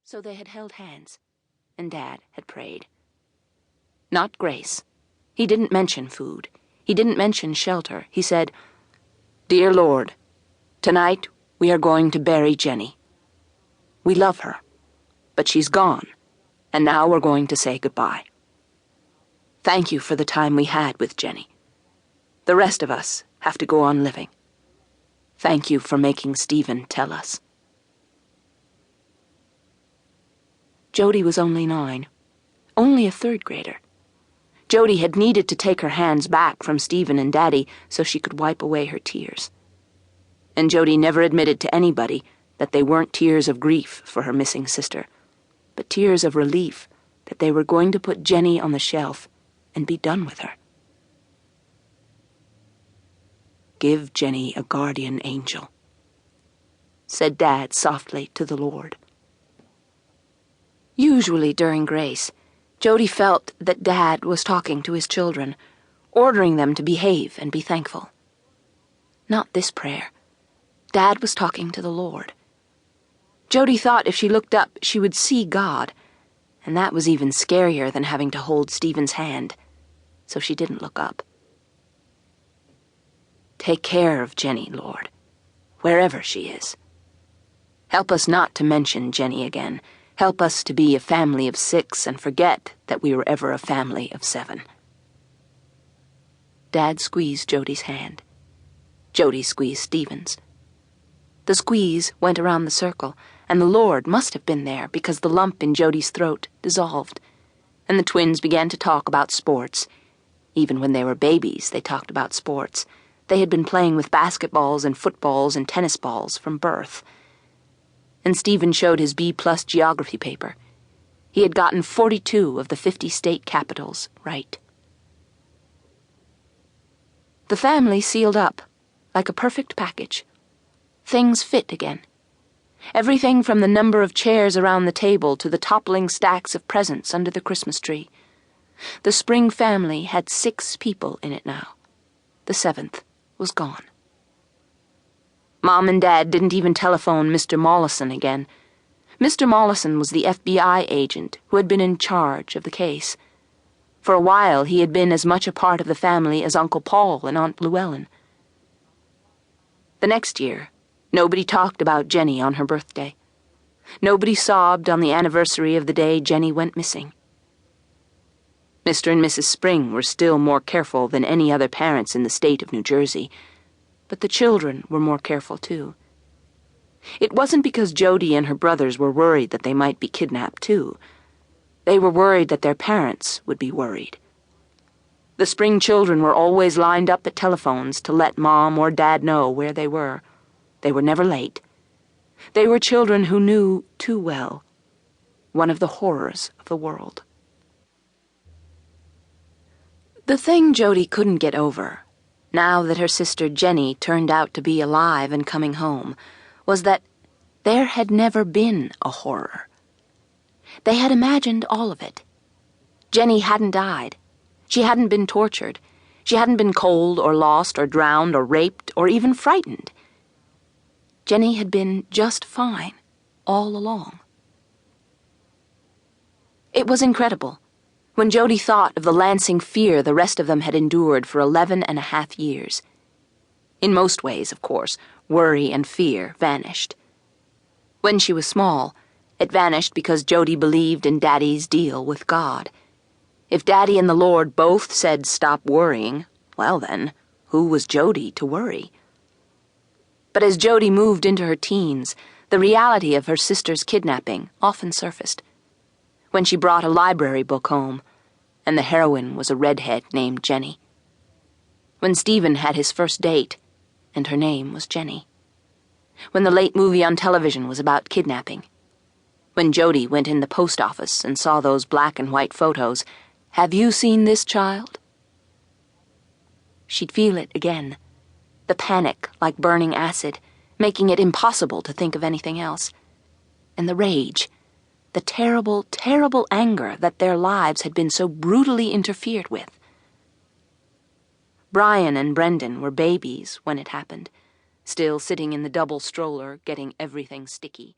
So they had held hands, and Dad had prayed. Not grace. He didn't mention food. He didn't mention shelter. He said, "Dear Lord, tonight we are going to bury Jenny. We love her, but she's gone, and now we're going to say goodbye. Thank you for the time we had with Jenny. The rest of us have to go on living. Thank you for making Stephen tell us." Jody was only 9, only a third grader. Jody had needed to take her hands back from Stephen and Daddy so she could wipe away her tears. And Jody never admitted to anybody that they weren't tears of grief for her missing sister, but tears of relief that they were going to put Jenny on the shelf and be done with her. "Give Jenny a guardian angel," said Dad softly to the Lord. Usually during grace, Jody felt that Dad was talking to his children, ordering them to behave and be thankful. Not this prayer. Dad was talking to the Lord. Jody thought if she looked up, she would see God, and that was even scarier than having to hold Stephen's hand, so she didn't look up. Take care of Jenny, Lord, wherever she is. Help us not to mention Jenny again. Help us to be a family of 6 and forget that we were ever a family of 7. Dad squeezed Jody's hand. Jody squeezed Stephen's. The squeeze went around the circle, and the Lord must have been there because the lump in Jody's throat dissolved, and the twins began to talk about sports. Even when they were babies, they talked about sports. They had been playing with basketballs and footballs and tennis balls from birth. And Stephen showed his B+ geography paper. He had gotten 42 of the 50 state capitals right. The family sealed up, like a perfect package. Things fit again. Everything from the number of chairs around the table to the toppling stacks of presents under the Christmas tree. The Spring family had 6 people in it now. The 7th was gone. Mom and Dad didn't even telephone Mr. Mollison again. Mr. Mollison was the FBI agent who had been in charge of the case. For a while, he had been as much a part of the family as Uncle Paul and Aunt Llewellyn. The next year, nobody talked about Jenny on her birthday. Nobody sobbed on the anniversary of the day Jenny went missing. Mr. and Mrs. Spring were still more careful than any other parents in the state of New Jersey, but the children were more careful too. It wasn't because Jody and her brothers were worried that they might be kidnapped too. They were worried that their parents would be worried. The Spring children were always lined up at telephones to let Mom or Dad know where they were. They were never late. They were children who knew too well one of the horrors of the world. The thing Jody couldn't get over, now that her sister Jenny turned out to be alive and coming home, was that there had never been a horror. They had imagined all of it. Jenny hadn't died. She hadn't been tortured. She hadn't been cold or lost or drowned or raped or even frightened. Jenny had been just fine all along. It was incredible when Jody thought of the lancing fear the rest of them had endured for 11.5 years. In most ways, of course, worry and fear vanished. When she was small, it vanished because Jody believed in Daddy's deal with God. If Daddy and the Lord both said stop worrying, well then, who was Jody to worry? But as Jody moved into her teens, the reality of her sister's kidnapping often surfaced. When she brought a library book home, and the heroine was a redhead named Jenny. When Stephen had his first date, and her name was Jenny. When the late movie on television was about kidnapping. When Jody went in the post office and saw those black and white photos, "Have you seen this child?" She'd feel it again, the panic like burning acid, making it impossible to think of anything else. And the rage, the terrible, terrible anger that their lives had been so brutally interfered with. Brian and Brendan were babies when it happened, still sitting in the double stroller getting everything sticky.